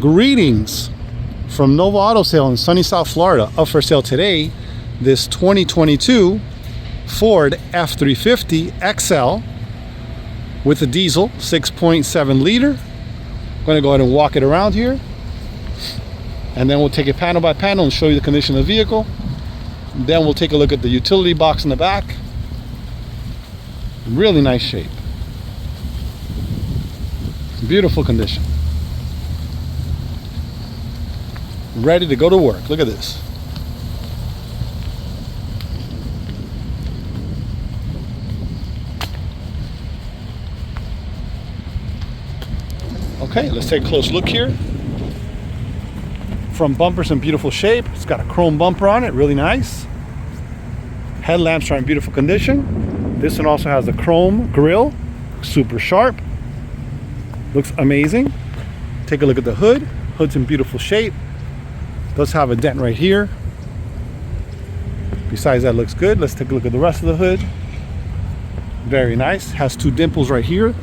Greetings from Nova Auto Sale in sunny South Florida. Up for sale today, this 2022 Ford F-350 XL with a diesel 6.7 liter. I'm going to go ahead and walk it around here, and then we'll take it panel by panel and show you the condition of the vehicle. Then we'll take a look at the utility box in the back. Really nice shape. Beautiful condition. Ready to go to work. Look at this. Okay, let's take a close look here. Front bumper's in beautiful shape. It's got a chrome bumper on it, really nice. Headlamps are in beautiful condition. This one also has a chrome grille, super sharp. Looks amazing. Take a look at the hood. Hood's in beautiful shape. Does have a dent right here. Besides that, looks good. Let's take a look at the rest of the hood. Very nice. Has two dimples right here.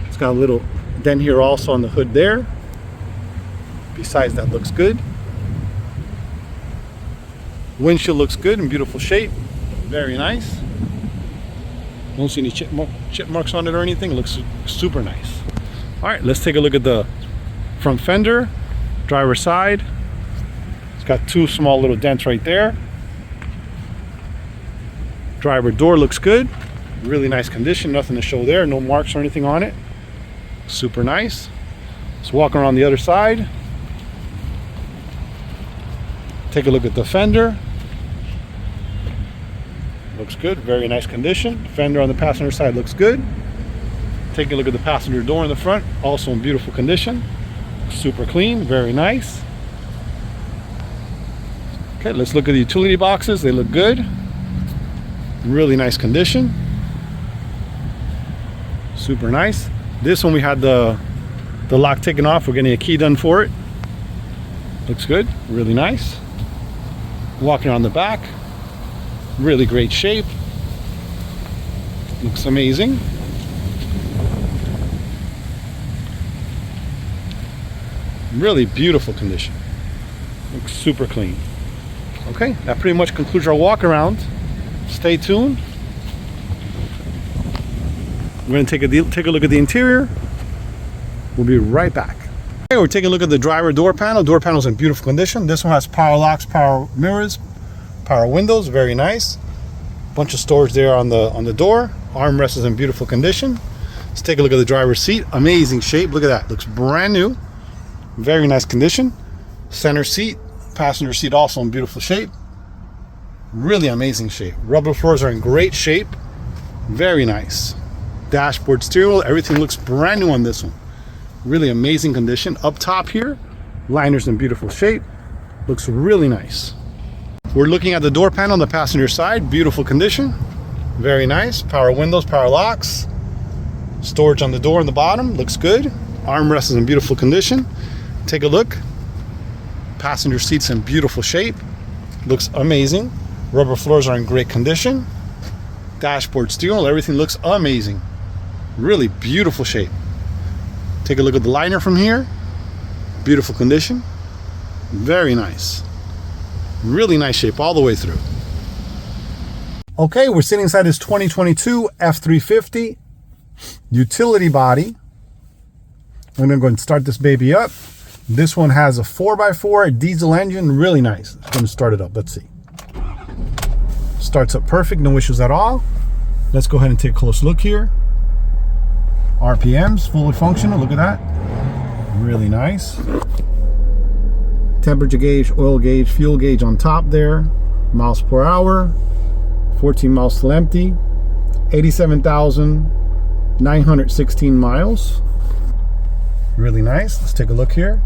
It's got a little dent here also on the hood there. Besides that, looks good. Windshield looks good, in beautiful shape. Very nice. Don't see any chip marks on it or anything. It looks super nice. All right, let's take a look at the front fender. Driver's side. It's got two small little dents right there. Driver door looks good. Really nice condition. Nothing to show there. No marks or anything on it. Super nice. Let's walk around the other side. Take a look at the fender. Looks good. Very nice condition. Fender on the passenger side looks good. Take a look at the passenger door in the front. Also in beautiful condition. Super clean. Very nice. Okay, let's look at the utility boxes. They look good. Really nice condition. Super nice. This one we had the lock taken off. We're getting a key done for it. Looks good. Really nice. Walking on the back. Really great shape. Looks amazing. Really beautiful condition. Looks super clean. Okay, that pretty much concludes our walk around. Stay tuned. We're going to take a look at the interior. We'll be right back. Okay, we're taking a look at the driver door panel. Door panel's in beautiful condition. This one has power locks, power mirrors, power windows. Very nice. Bunch of storage there on the door. Armrest is in beautiful condition. Let's take a look at the driver's seat. Amazing shape. Look at that. Looks brand new. Very nice condition. Center seat, passenger seat also in beautiful shape. Really amazing shape. Rubber floors are in great shape. Very nice. Dashboard, steering wheel, everything looks brand new on this one. Really amazing condition. Up top here, liners in beautiful shape. Looks really nice. We're looking at the door panel on the passenger side. Beautiful condition. Very nice. Power windows, power locks. Storage on the door in the bottom. Looks good. Armrest is in beautiful condition. Take a look. Passenger seats in beautiful shape. Looks amazing. Rubber floors are in great condition. Dashboard, steering wheel, everything looks amazing. Really beautiful shape. Take a look at the liner from here. Beautiful condition. Very nice. Really nice shape all the way through. Okay, we're sitting inside this 2022 F-350 utility body. I'm gonna go and start this baby up. This one has a 4x4 diesel engine, really nice. I'm gonna start it up, let's see. Starts up perfect, no issues at all. Let's go ahead and take a close look here. RPMs, fully functional, look at that. Really nice. Temperature gauge, oil gauge, fuel gauge on top there. Miles per hour, 14 miles till empty, 87,916 miles. Really nice. Let's take a look here.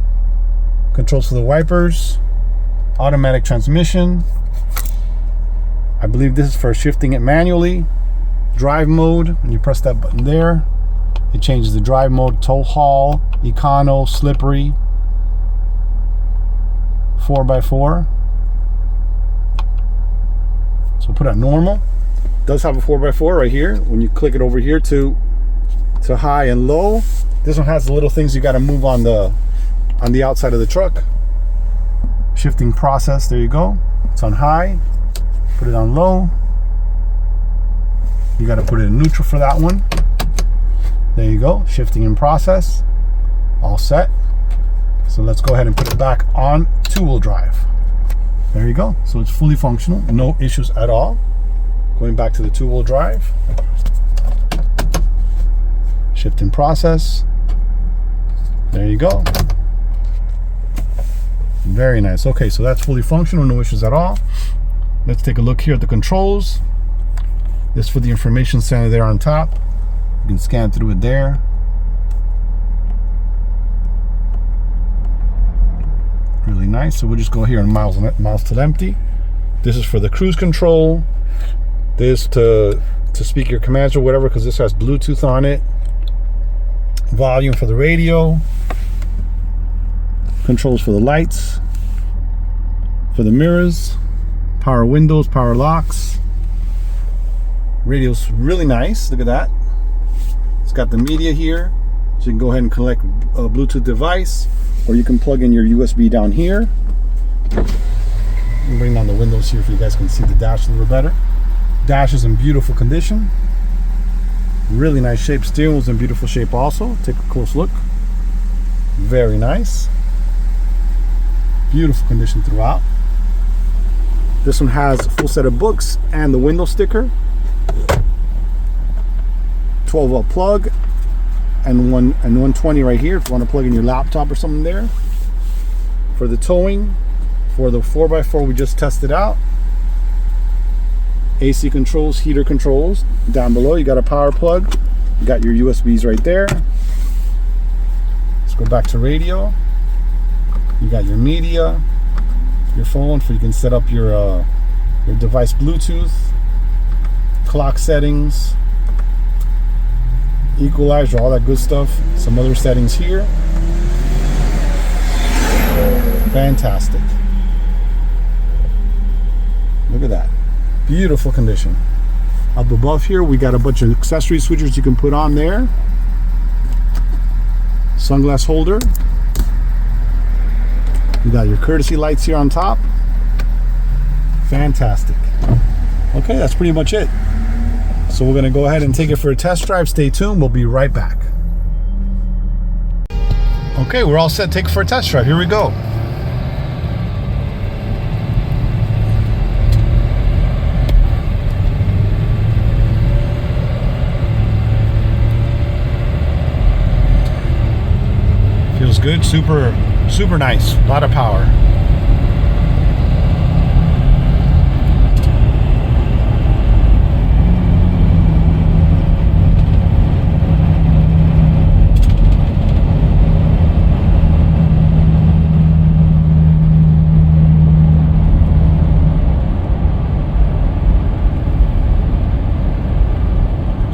Controls for the wipers, automatic transmission. I believe this is for shifting it manually. Drive mode, when you press that button there, it changes the drive mode. Tow haul, econo, slippery, 4x4. So put on normal. It does have a 4x4 right here. When you click it over here to to high and low. This one has the little things you got to move on the outside of the truck. Shifting process, there you go. It's on high. Put it on low. You got to put it in neutral for that one. There you go. Shifting in process. All set. So let's go ahead and put it back on two-wheel drive. There you go. So it's fully functional. No issues at all. Going back to the two-wheel drive. Shift in process. There you go. Very nice. Okay, so that's fully functional. No issues at all. Let's take a look here at the controls. This for the information center there on top. You can scan through it there. Really nice. So we'll just go here on miles till empty. This is for the cruise control. This to speak your commands or whatever, because this has Bluetooth on it. Volume for the radio. Controls for the lights. For the mirrors. Power windows, power locks. Radio's really nice. Look at that. It's got the media here, so you can go ahead and connect a Bluetooth device, or you can plug in your USB down here. I'll bring down the windows here so you guys can see the dash a little better. Dash is in beautiful condition. Really nice shape. Steering wheel's in beautiful shape also. Take a close look. Very nice. Beautiful condition throughout. This one has a full set of books and the window sticker. 12-volt plug and 120 right here if you want to plug in your laptop or something there. For the towing, for the 4x4 we just tested out. AC controls, heater controls. Down below you got a power plug. You got your USBs right there. Let's go back to radio. You got your media, your phone, so you can set up your device Bluetooth, clock settings, equalizer, all that good stuff. Some other settings here. Fantastic. Look at that. Beautiful condition. Up above here we got a bunch of accessory switchers you can put on there. Sunglass holder. You got your courtesy lights here on top. Fantastic. Okay, that's pretty much it. So we're gonna go ahead and take it for a test drive. Stay tuned, we'll be right back. Okay, we're all set, take it for a test drive. Here we go. Feels good, super nice, a lot of power.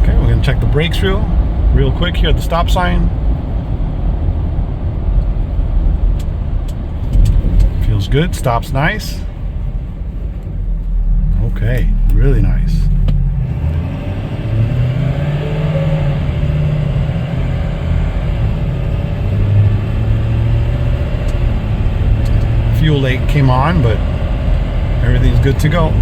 Okay, we're gonna check the brakes real quick here at the stop sign. Feels good, stops nice. Okay, really nice. Fuel light came on, but everything's good to go.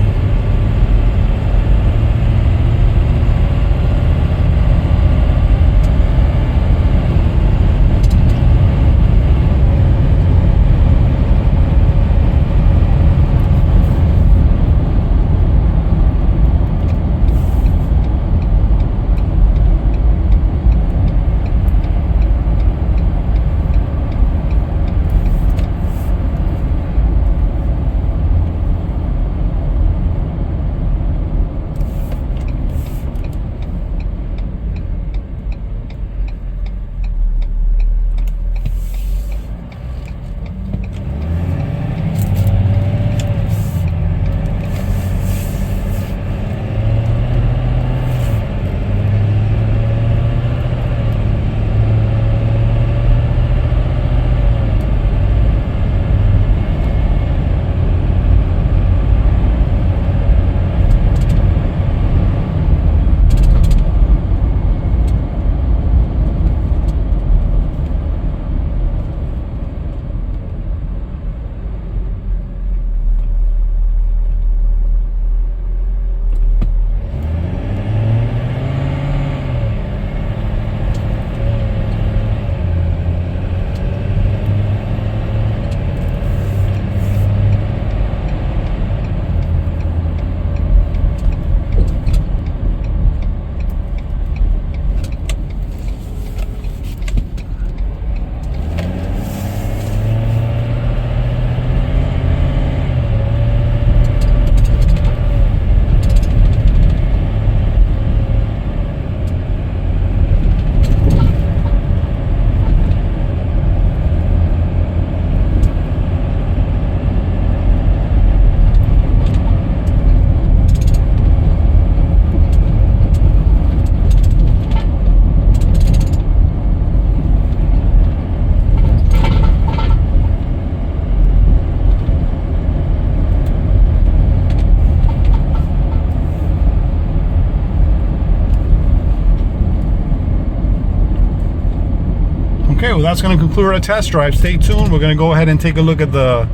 Okay, well that's going to conclude our test drive. Stay tuned. We're going to go ahead and take a look at the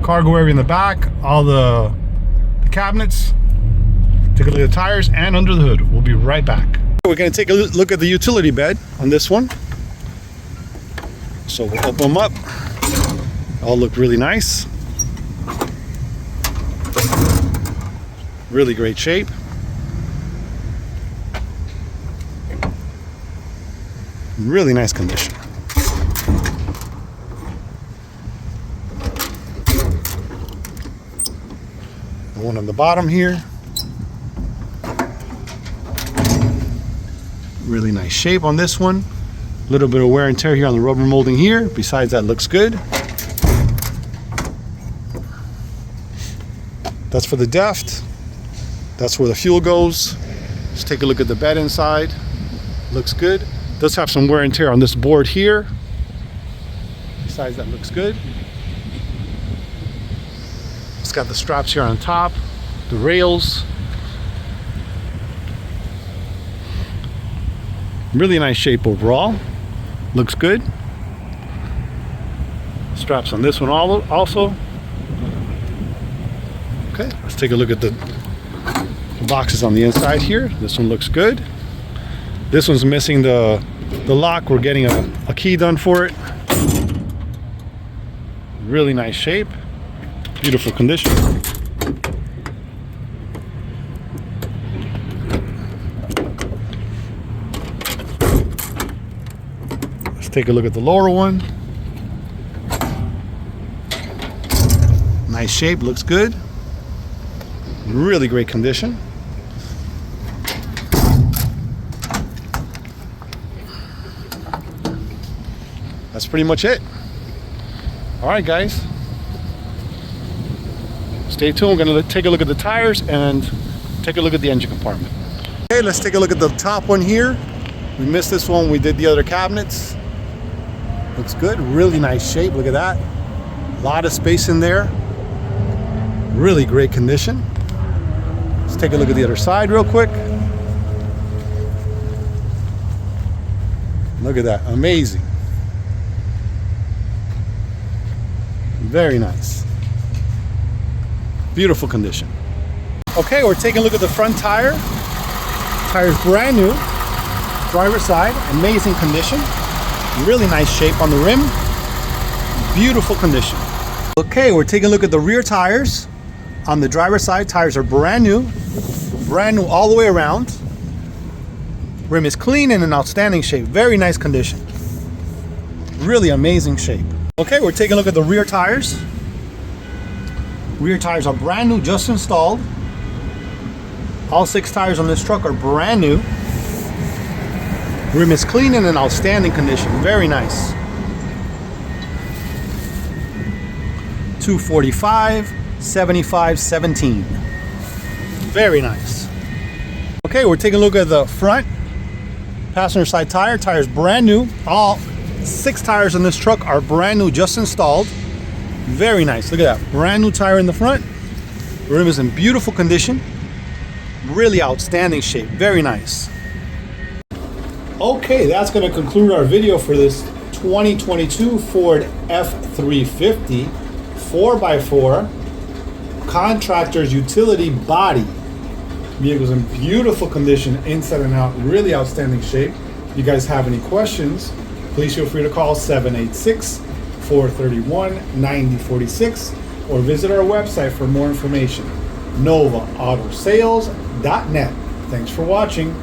cargo area in the back, all the cabinets, take a look at the tires and under the hood. We'll be right back. We're going to take a look at the utility bed on this one. So we'll open them up. All look really nice. Really great shape. Really nice condition. The one on the bottom here. Really nice shape on this one. A little bit of wear and tear here on the rubber molding here. Besides that, looks good. That's for the depth. That's where the fuel goes. Let's take a look at the bed inside. Looks good. Does have some wear and tear on this board here. Besides that, looks good. It's got the straps here on top, the rails. Really nice shape overall. Looks good. Straps on this one also. Okay, let's take a look at the boxes on the inside here. This one looks good. This one's missing the lock. We're getting a key done for it. Really nice shape. Beautiful condition. Let's take a look at the lower one. Nice shape, looks good. Really great condition. That's pretty much it. All right, guys. Stay tuned. We're going to take a look at the tires and take a look at the engine compartment. Okay, let's take a look at the top one here. We missed this one. We did the other cabinets. Looks good. Really nice shape. Look at that. A lot of space in there. Really great condition. Let's take a look at the other side real quick. Look at that. Amazing. Very nice. Beautiful condition. Okay, we're taking a look at the front tire. Tire's brand new. Driver's side, amazing condition. Really nice shape on the rim. Beautiful condition. Okay, we're taking a look at the rear tires. On the driver's side, tires are brand new all the way around. Rim is clean and in outstanding shape. Very nice condition. Really amazing shape. Okay, we're taking a look at the rear tires. Rear tires are brand new, just installed. All 6 tires on this truck are brand new. Rim is clean and in outstanding condition. Very nice. 245, 75, 17. Very nice. Okay, we're taking a look at the front passenger side tire. Tires brand new. All 6 tires on this truck are brand new, just installed. Very nice. Look at that. Brand new tire in the front. The rim is in beautiful condition. Really outstanding shape. Very nice. Okay, that's going to conclude our video for this 2022 Ford F-350 4x4 Contractor's utility body. Vehicle's in beautiful condition, inside and out. Really outstanding shape. If you guys have any questions, please feel free to call 786-431-9046 or visit our website for more information, novaautosales.net. Thanks for watching.